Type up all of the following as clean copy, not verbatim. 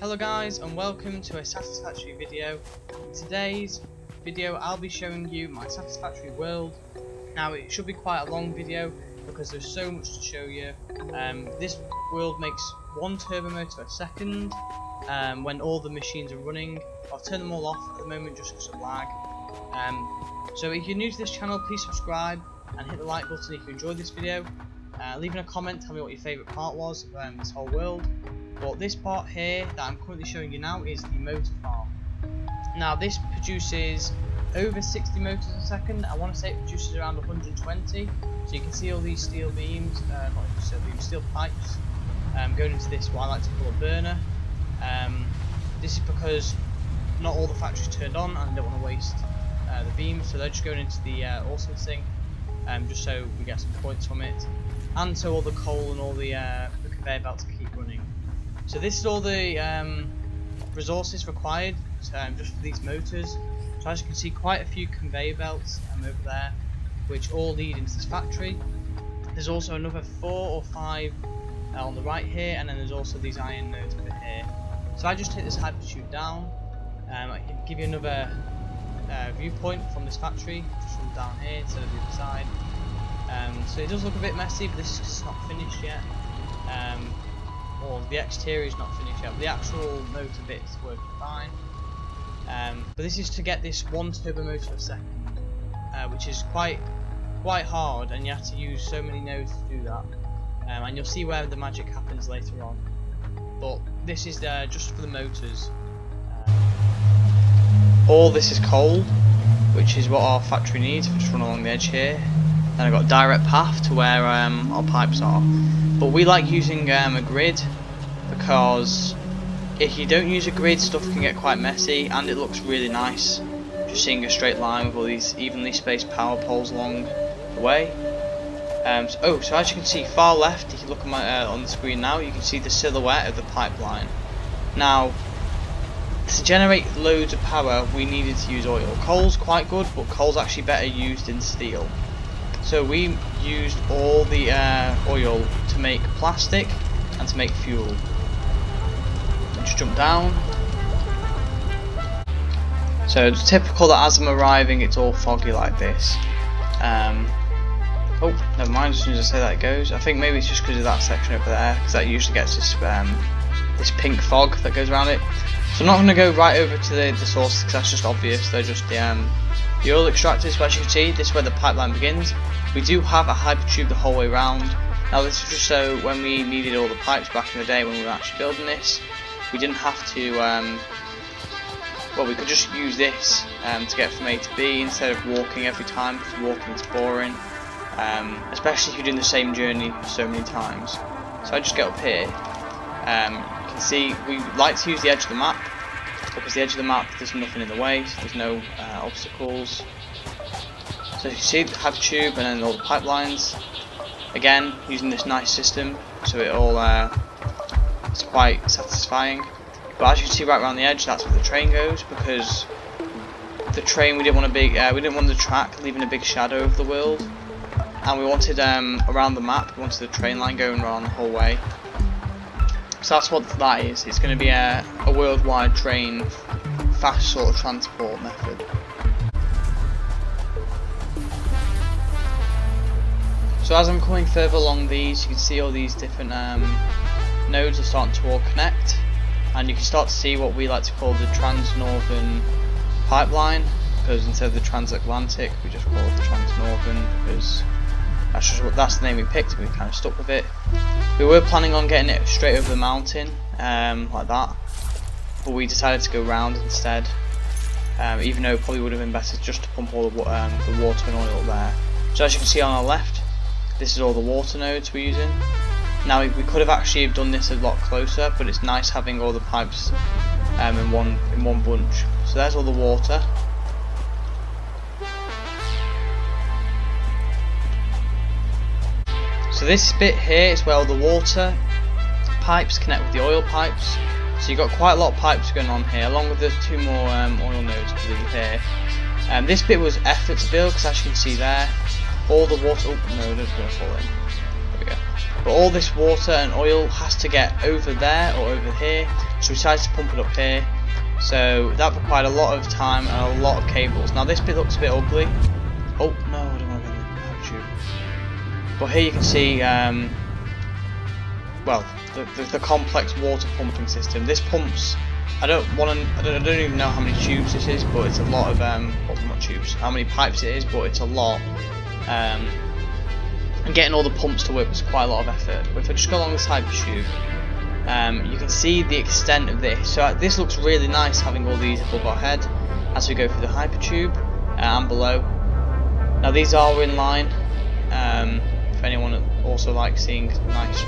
Hello guys and welcome to a Satisfactory video. In today's video I'll be showing you my Satisfactory world. Now it should be quite a long video because there's so much to show you. This world makes one turbo motor a second when all the machines are running. I'll turn them all off at the moment just because of lag. So if you're new to this channel, please subscribe and hit the like button if you enjoyed this video. Leave in a comment, tell me what your favourite part was of this whole world. But this part here that I'm currently showing you now is the motor farm. Now this produces over 60 motors a second. I want to say it produces around 120. So you can see all these steel beams, not steel beams, steel pipes going into this, what I like to call a burner. This is because not all the factories turned on and I don't want to waste the beams, so they're just going into the awesome thing, just so we get some points from it, and so all the coal and all the conveyor belts keep running. So this is all the resources required just for these motors. So as you can see, quite a few conveyor belts over there, which all lead into this factory. There's also another 4 or 5 on the right here, and then there's also these iron nodes over here. So I just take this hypertube down. I can give you another viewpoint from this factory, just from down here instead of the other side. So it does look a bit messy, but this is not finished yet. Or the exterior is not finished yet, but the actual motor bit is working fine. But this is to get this one turbo motor a second, which is quite hard, and you have to use so many nodes to do that. And you'll see where the magic happens later on. But this is just for the motors. All this is coal, which is what our factory needs. We just run along the edge here. Then I've got a direct path to where our pipes are. But we like using a grid, because if you don't use a grid, stuff can get quite messy, and it looks really nice just seeing a straight line with all these evenly spaced power poles along the way. So as you can see far left, if you look at my on the screen now, you can see the silhouette of the pipeline. Now to generate loads of power we needed to use oil. Coal's quite good, but coal's actually better used in steel. So we used all the oil to make plastic and to make fuel. Just jump down. So it's typical that as I'm arriving it's all foggy like this. Oh, never mind, as soon as I say that it goes. I think maybe it's just because of that section over there, because that usually gets this pink fog that goes around it. So I'm not going to go right over to the source because that's just obvious. They're just the oil extractors. But as you can see, this is where the pipeline begins. We do have a hypertube the whole way around. Now this is just so when we needed all the pipes back in the day when we were actually building this, we didn't have to, well, we could just use this to get from A to B instead of walking every time, because walking is boring, especially if you're doing the same journey so many times. So I just get up here. You can see we like to use the edge of the map, because the edge of the map there's nothing in the way, so there's no obstacles. So you can see the hypertube and then all the pipelines. Again, using this nice system, so it all it's quite satisfying. But as you can see right around the edge, that's where the train goes, because the train we didn't want the track leaving a big shadow over the world, and we wanted around the map we wanted the train line going around the whole way. So that's what that is. It's going to be a worldwide train, fast sort of transport method. So as I'm coming further along these, you can see all these different nodes are starting to all connect, and you can start to see what we like to call the Trans-Northern pipeline, because instead of the Transatlantic we just call it the Trans-Northern, because that's the name we picked and we kind of stuck with it. We were planning on getting it straight over the mountain like that, but we decided to go round instead, even though it probably would have been better just to pump all the water and oil there. So as you can see on our left, this is all the water nodes we're using. Now we could have actually done this a lot closer, but it's nice having all the pipes in one bunch. So there's all the water. So this bit here is where all the water pipes connect with the oil pipes. So you've got quite a lot of pipes going on here, along with the 2 more oil nodes I believe here. This bit was effort to build, because as you can see there, all the water. Oh no, it's going to fall in. There we go. But all this water and oil has to get over there or over here, so we decided to pump it up here. So that required a lot of time and a lot of cables. Now this bit looks a bit ugly. Oh no, I don't want to go in the pipe tube. But here you can see, well, the complex water pumping system. This pumps. I don't even know how many tubes this is, but it's a lot of well, not tubes. How many pipes it is, but it's a lot. And getting all the pumps to work was quite a lot of effort. But if I just go along this hyper tube, you can see the extent of this. So this looks really nice, having all these above our head as we go through the hyper tube and below. Now these are in line. If anyone also likes seeing nice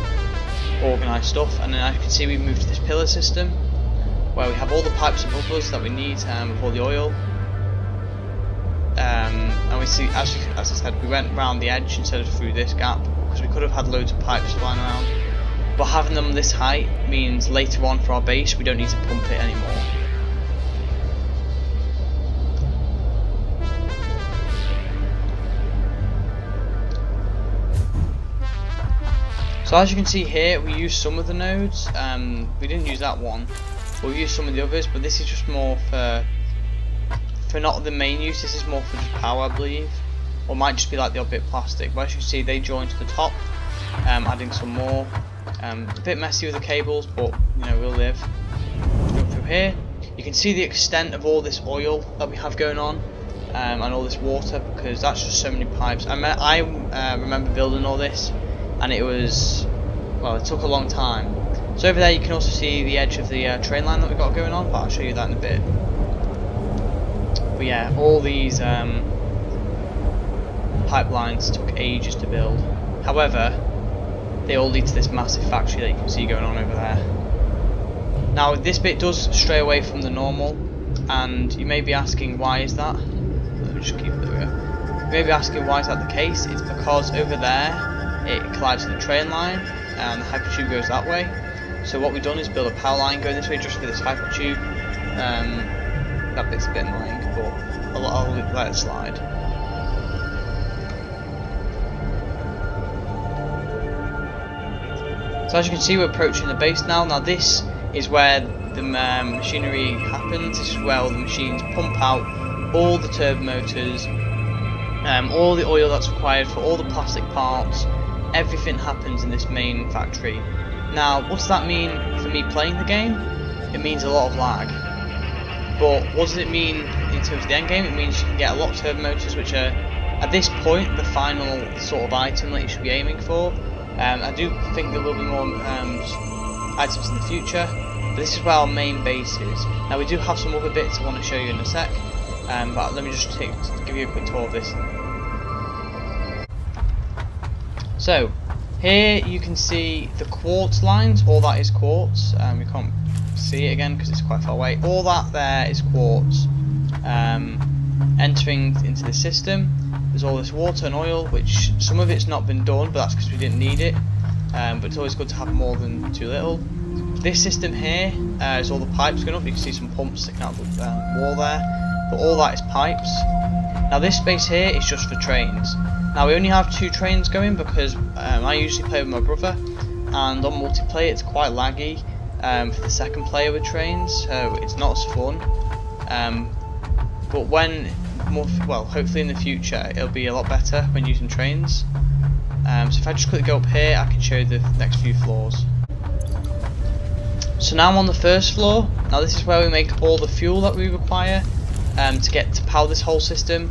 organised stuff. And then as you can see, we've moved to this pillar system where we have all the pipes above us that we need with all the oil. And we see, as I said, we went round the edge instead of through this gap because we could have had loads of pipes flying around. But having them this height means later on for our base we don't need to pump it anymore. So as you can see here, we used some of the nodes. We didn't use that one, but we used some of the others. But this is just more for not the main use. This is more for just power, I believe, or might just be like the odd bit plastic. But as you can see, they join to the top, adding some more. A bit messy with the cables, but you know, we'll live. Go through here. You can see the extent of all this oil that we have going on, and all this water, because that's just so many pipes. I remember building all this, and it was, well, it took a long time. So over there you can also see the edge of the train line that we've got going on, but I'll show you that in a bit. But yeah, all these pipelines took ages to build. However, they all lead to this massive factory that you can see going on over there. Now this bit does stray away from the normal, and you may be asking why is that? Let me just keep it there. You may be asking why is that the case. It's because over there it collides with the train line and the hypertube goes that way. So what we've done is build a power line going this way just for this hypertube. That bit's a bit annoying, but I'll let it slide. So as you can see, we're approaching the base now. Now this is where the machinery happens. This is where all the machines pump out all the turbo motors, all the oil that's required for all the plastic parts. Everything happens in this main factory. Now, what does that mean for me playing the game? It means a lot of lag. But what does it mean in terms of the end game? It means you can get a lot of turbo motors, which are at this point the final sort of item that you should be aiming for. I do think there will be more items in the future, but this is where our main base is. Now we do have some other bits I want to show you in a sec, but let me just give you a quick tour of this. So here you can see the quartz lines. All that is quartz. You can't see it again because it's quite far away. All that there is quartz. Entering into the system, there's all this water and oil, which some of it's not been done, but that's because we didn't need it. But it's always good to have more than too little. This system here is all the pipes going up. You can see some pumps sticking out of the wall there, but all that is pipes. Now this space here is just for trains. Now we only have 2 trains going because I usually play with my brother, and on multiplayer it's quite laggy for the second player with trains, so it's not as fun. But when well, hopefully in the future it'll be a lot better when using trains. So if I just quickly go up here, I can show you the next few floors. So now I'm on the first floor. Now this is where we make all the fuel that we require to power this whole system,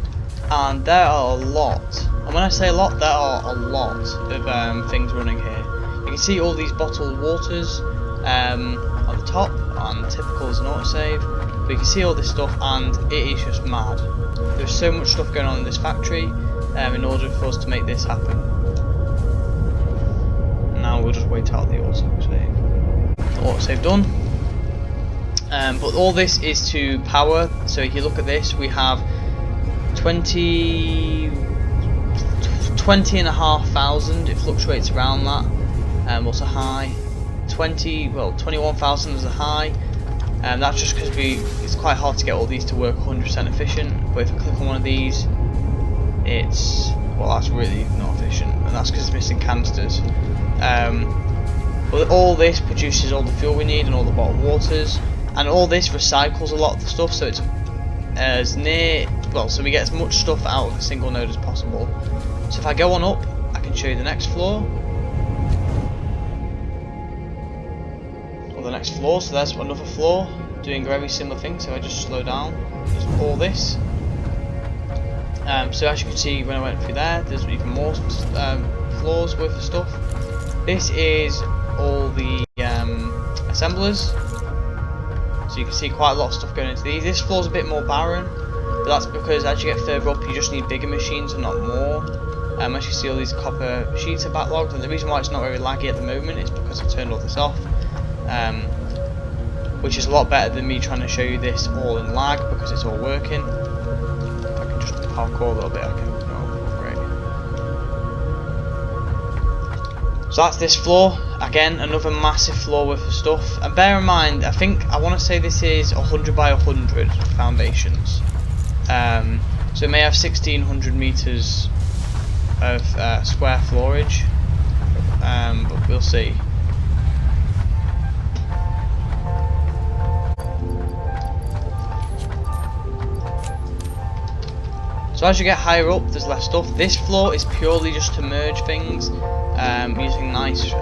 and there are a lot. And when I say a lot, there are a lot of things running here. You can see all these bottled waters on the top, and typical as an autosave. But you can see all this stuff, and it is just mad. There's so much stuff going on in this factory in order for us to make this happen. Now we'll just wait out the autosave. Autosave done. But all this is to power. So if you look at this, we have 20,500. It fluctuates around that. What's a high? 21,000 is a high. That's just because it's quite hard to get all these to work 100% efficient. But if I click on one of these, it's, well, that's really not efficient, and that's because it's missing canisters. But all this produces all the fuel we need and all the bottled waters, and all this recycles a lot of the stuff, so it's as near, well, so we get as much stuff out of a single node as possible. So if I go on up, I can show you the next floor, or the next floor. So there's another floor doing a very similar thing. So I just slow down, just all this. So as you can see, when I went through there, there's even more floors worth of stuff. This is all the assemblers. So you can see quite a lot of stuff going into these. This floor's a bit more barren, but that's because as you get further up, you just need bigger machines and not more. As you can see, all these copper sheets are backlogged, and the reason why it's not very laggy at the moment is because I've turned all this off, which is a lot better than me trying to show you this all in lag, because it's all working. If I can just parkour a little bit, I can. Oh, great. So that's this floor. Again, another massive floor worth of stuff. And bear in mind, I want to say this is 100 by 100 foundations. So it may have 1600 meters of square floorage, but we'll see. So as you get higher up, there's less stuff. This floor is purely just to merge things, using nice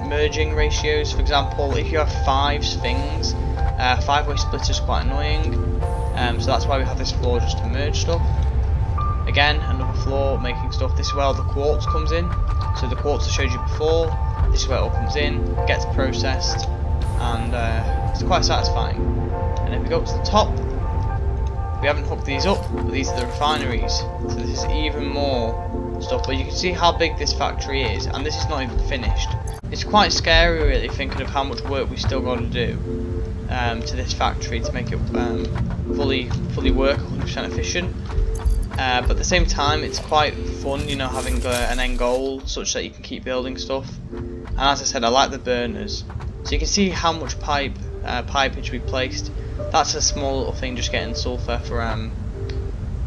merging ratios. For example, if you have 5 things, 5-way splitter is quite annoying, so that's why we have this floor, just to merge stuff. Again, another floor making stuff. This is where all the quartz comes in. So the quartz I showed you before, this is where it all comes in, gets processed, and it's quite satisfying. And if we go up to the top, we haven't hooked these up, but these are the refineries. So this is even more stuff. But you can see how big this factory is, and this is not even finished. It's quite scary, really, thinking of how much work we still got to do to this factory to make it fully work, 100% efficient. But at the same time, it's quite fun, you know, having an end goal such that you can keep building stuff. And as I said, I like the burners. So you can see how much pipage we placed. That's a small little thing, just getting sulfur for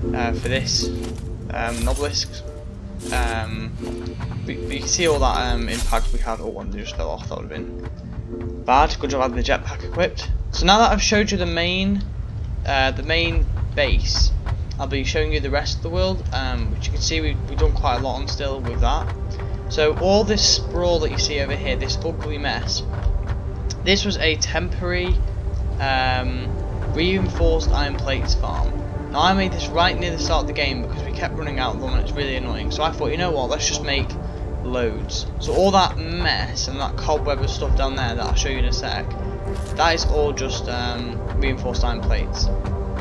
this nobelisks. But you can see all that impact we had. Oh, one just fell off. That would have been bad. Good job having the jetpack equipped. So now that I've showed you the main base, I'll be showing you the rest of the world, which you can see we've done quite a lot on still with that. So all this sprawl that you see over here, this ugly mess, this was a temporary reinforced iron plates farm. Now I made this right near the start of the game because we kept running out of them and it's really annoying. So I thought, you know what, let's just make loads. So all that mess and that cobweb of stuff down there that I'll show you in a sec, that is all just reinforced iron plates.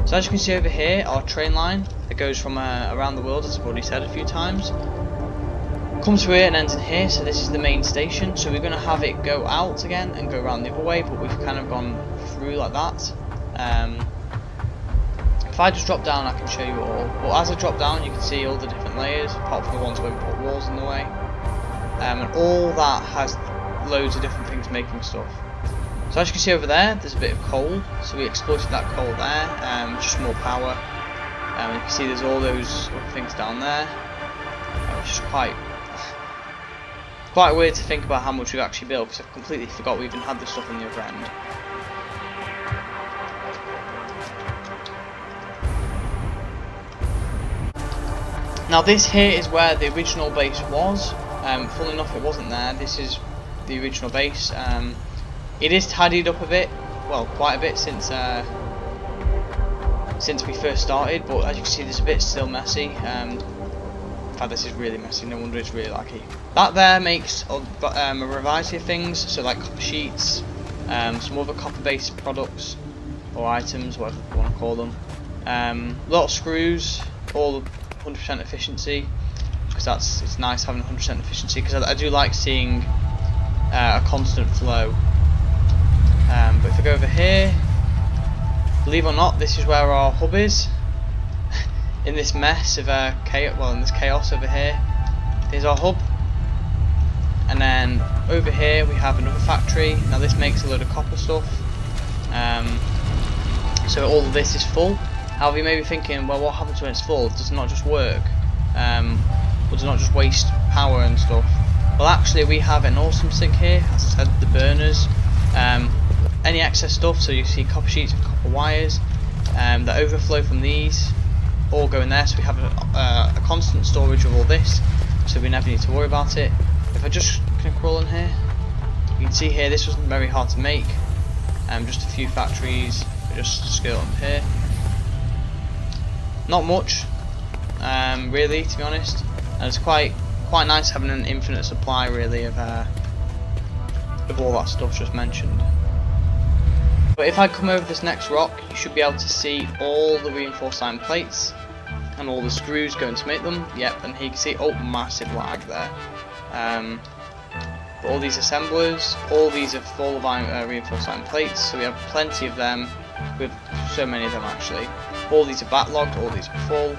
So as you can see over here, our train line that goes from around the world, as I've already said a few times, comes through here and ends in here. So this is the main station. So we're going to have it go out again and go around the other way, but we've kind of gone through like that. If I just drop down, I can show you all. But as I drop down, you can see all the different layers, apart from the ones where we put walls in the way. And all that has loads of different things making stuff. So as you can see over there, there's a bit of coal. So we exploited that coal there, just more power. You can see there's all those other things down there, which is quite weird to think about how much we've actually built, because I completely forgot we even had this stuff on the other end. Now this here is where the original base was. Funnily enough, it wasn't there. This is the original base. It is tidied up a bit, well, quite a bit since we first started. But as you can see, there's a bit still messy. In fact, this is really messy. No wonder it's really laggy. That there makes a variety of things. So like copper sheets, some other copper-based products or items, whatever you want to call them. A lot of screws, all 100% efficiency, because it's nice having 100% efficiency, because I do like seeing a constant flow. But if I go over here, believe it or not, this is where our hub is. In this mess of chaos, well, in this chaos over here, here's our hub. And then over here we have another factory. Now this makes a load of copper stuff. So all of this is full. However, you may be thinking, well, what happens when it's full? Does it not just work? Or does it not just waste power and stuff? Well, actually we have an awesome sink here, as I said, the burners. Any excess stuff, so you see copper sheets and copper wires, that overflow from these all go in there, so we have a constant storage of all this, so we never need to worry about it. If I just can crawl in here, you can see here this wasn't very hard to make, just a few factories. We just go up here, not much, really, to be honest, and it's quite nice having an infinite supply really of all that stuff just mentioned. But if I come over this next rock, you should be able to see all the reinforced iron plates and all the screws going to make them. Yep, and here you can see, oh, massive lag there. But all these assemblers, all these are full of reinforced iron plates, so we have plenty of them, with so many of them actually. All these are backlogged, all these are full.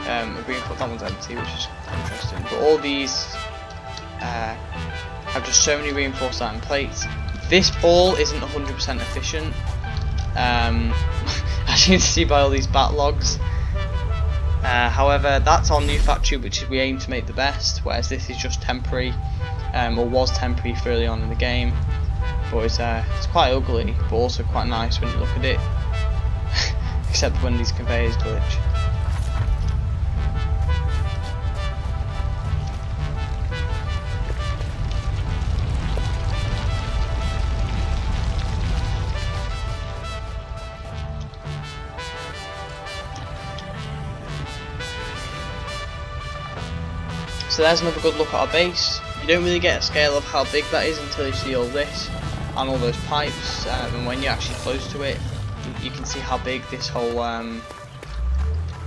That one's empty, which is interesting. But all these have just so many reinforced iron plates. This ball isn't 100% efficient, as you can see by all these backlogs. However, that's our new factory, which is we aim to make the best, whereas this is just temporary, or was temporary for early on in the game. But it's quite ugly, but also quite nice when you look at it, except when these conveyors glitch. So there's another good look at our base. You don't really get a scale of how big that is until you see all this and all those pipes, and when you're actually close to it, you can see how big this whole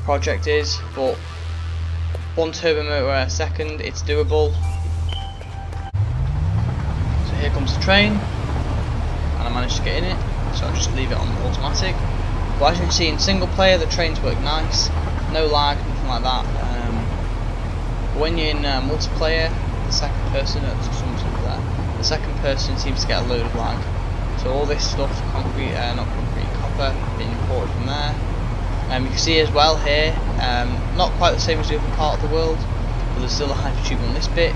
project is. But 1 turbo motor a second, it's doable. So here comes the train, and I managed to get in it, so I'll just leave it on automatic. But as you can see in single player, the trains work nice, no lag, nothing like that. When you're in multiplayer, the second person, the second person seems to get a load of lag. So all this stuff, concrete, not concrete, copper, being imported from there. You can see as well here, not quite the same as the other part of the world, but there's still a hypertube on this bit.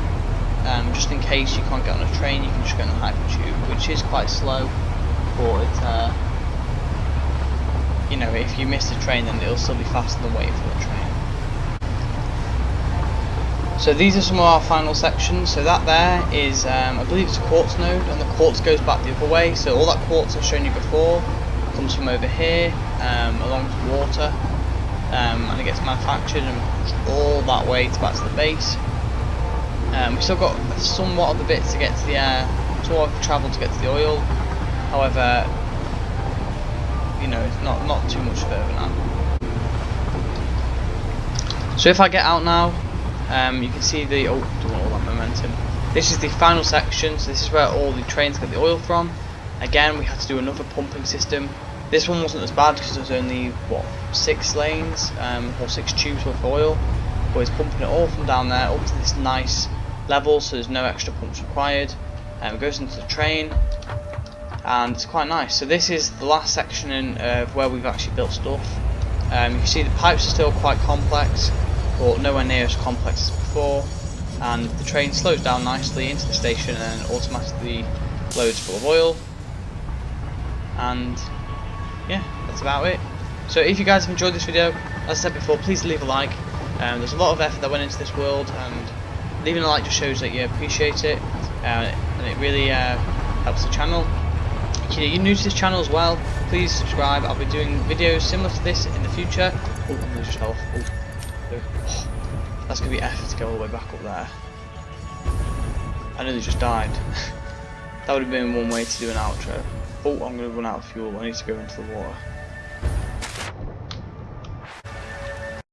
Just in case you can't get on a train, you can just get on a hypertube, which is quite slow, but it's, you know, if you miss the train, then it'll still be faster than waiting for the train. So these are some of our final sections. So that there is, I believe it's a quartz node, and the quartz goes back the other way. So all that quartz I've shown you before comes from over here, along with water, and it gets manufactured and pushed all that way back to the base. We've still got somewhat of the bits to get to the sort of travel to get to the oil. However, you know, it's not too much further now. So if I get out now, you can see the, oh, don't want all that momentum. This is the final section, so this is where all the trains get the oil from. Again, we had to do another pumping system. This one wasn't as bad because there was only, what, 6 lanes, or 6 tubes worth of oil. But it's pumping it all from down there up to this nice level, so there's no extra pumps required. It goes into the train, and it's quite nice. So this is the last section of where we've actually built stuff. You can see the pipes are still quite complex, but nowhere near as complex as before, and the train slows down nicely into the station and then automatically loads full of oil. And yeah, that's about it. So if you guys have enjoyed this video, as I said before, please leave a like. There's a lot of effort that went into this world, and leaving a like just shows that you appreciate it, and it really helps the channel. If you're new to this channel as well, please subscribe. I'll be doing videos similar to this in the future. Oh, I just fell off. Oh, that's going to be effort to go all the way back up there. I nearly just died. That would have been one way to do an outro. Oh, I'm going to run out of fuel. I need to go into the water.